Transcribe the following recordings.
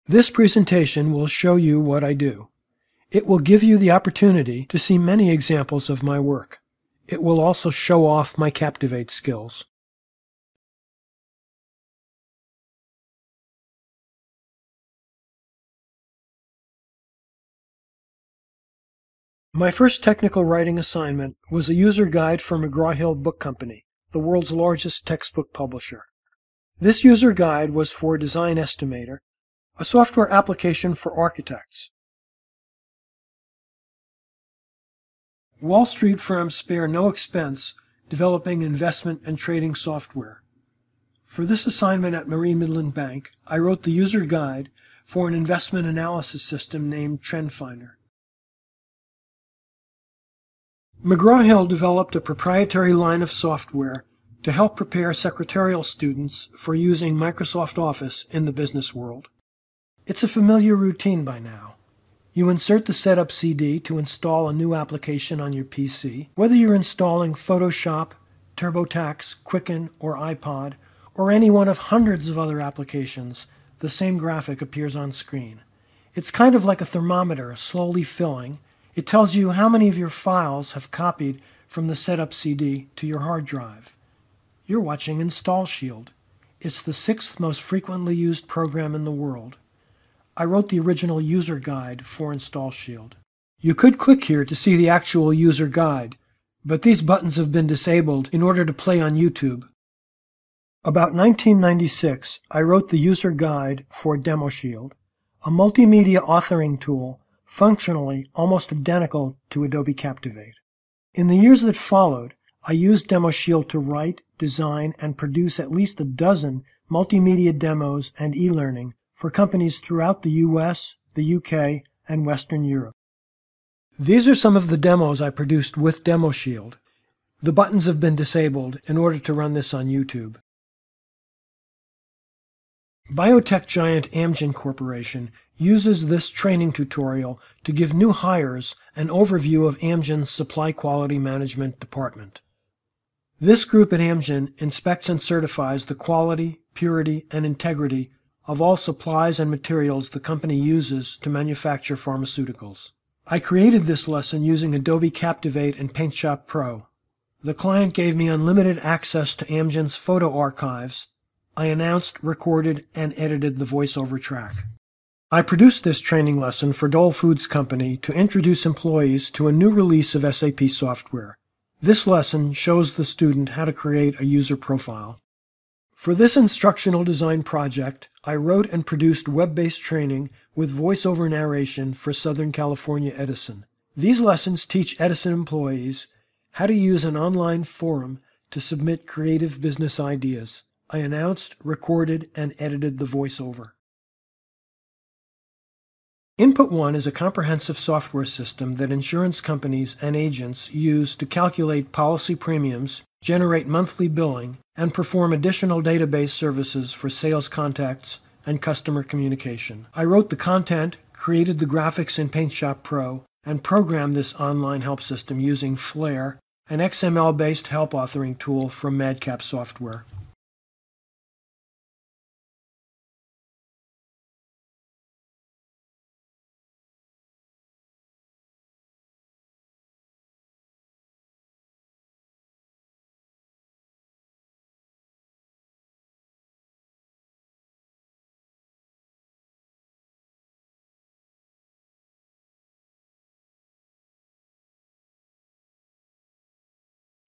This presentation will show you what I do. It will give you the opportunity to see many examples of my work. It will also show off my Captivate skills. My first technical writing assignment was a user guide for McGraw-Hill Book Company, the world's largest textbook publisher. This user guide was for Design Estimator, a software application for architects. Wall Street firms spare no expense developing investment and trading software. For this assignment at Marine Midland Bank, I wrote the user guide for an investment analysis system named TrendFinder. McGraw-Hill developed a proprietary line of software to help prepare secretarial students for using Microsoft Office in the business world. It's a familiar routine by now. You insert the setup CD to install a new application on your PC. Whether you're installing Photoshop, TurboTax, Quicken, or iPod, or any one of hundreds of other applications, the same graphic appears on screen. It's kind of like a thermometer slowly filling. It tells you how many of your files have copied from the setup CD to your hard drive. You're watching Install Shield. It's the 6th most frequently used program in the world. I wrote the original user guide for Install Shield. You could click here to see the actual user guide, but these buttons have been disabled in order to play on YouTube. About 1996, I wrote the user guide for Demo Shield, a multimedia authoring tool functionally almost identical to Adobe Captivate. In the years that followed, I used Demo Shield to write, design, and produce at least a dozen multimedia demos and e-learning for companies throughout the US, the UK, and Western Europe. These are some of the demos I produced with Demo Shield. The buttons have been disabled in order to run this on YouTube. Biotech giant Amgen Corporation uses this training tutorial to give new hires an overview of Amgen's supply quality management department. This group at Amgen inspects and certifies the quality, purity, and integrity of all supplies and materials the company uses to manufacture pharmaceuticals. I created this lesson using Adobe Captivate and PaintShop Pro. The client gave me unlimited access to Amgen's photo archives. I announced, recorded, and edited the voiceover track. I produced this training lesson for Dole Foods Company to introduce employees to a new release of SAP software. This lesson shows the student how to create a user profile. For this instructional design project, I wrote and produced web-based training with voiceover narration for Southern California Edison. These lessons teach Edison employees how to use an online forum to submit creative business ideas. I announced, recorded, and edited the voiceover. Input One is a comprehensive software system that insurance companies and agents use to calculate policy premiums, generate monthly billing, and perform additional database services for sales contacts and customer communication. I wrote the content, created the graphics in PaintShop Pro, and programmed this online help system using Flare, an XML-based help authoring tool from Madcap Software.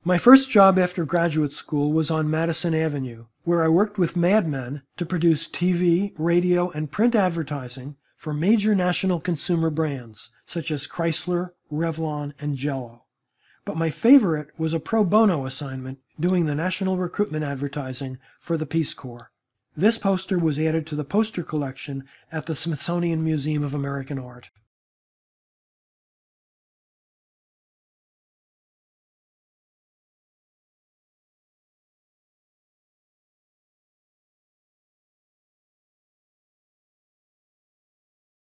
My first job after graduate school was on Madison Avenue, where I worked with Mad Men to produce TV, radio, and print advertising for major national consumer brands such as Chrysler, Revlon, and Jell-O. But my favorite was a pro bono assignment doing the national recruitment advertising for the Peace Corps. This poster was added to the poster collection at the Smithsonian Museum of American Art.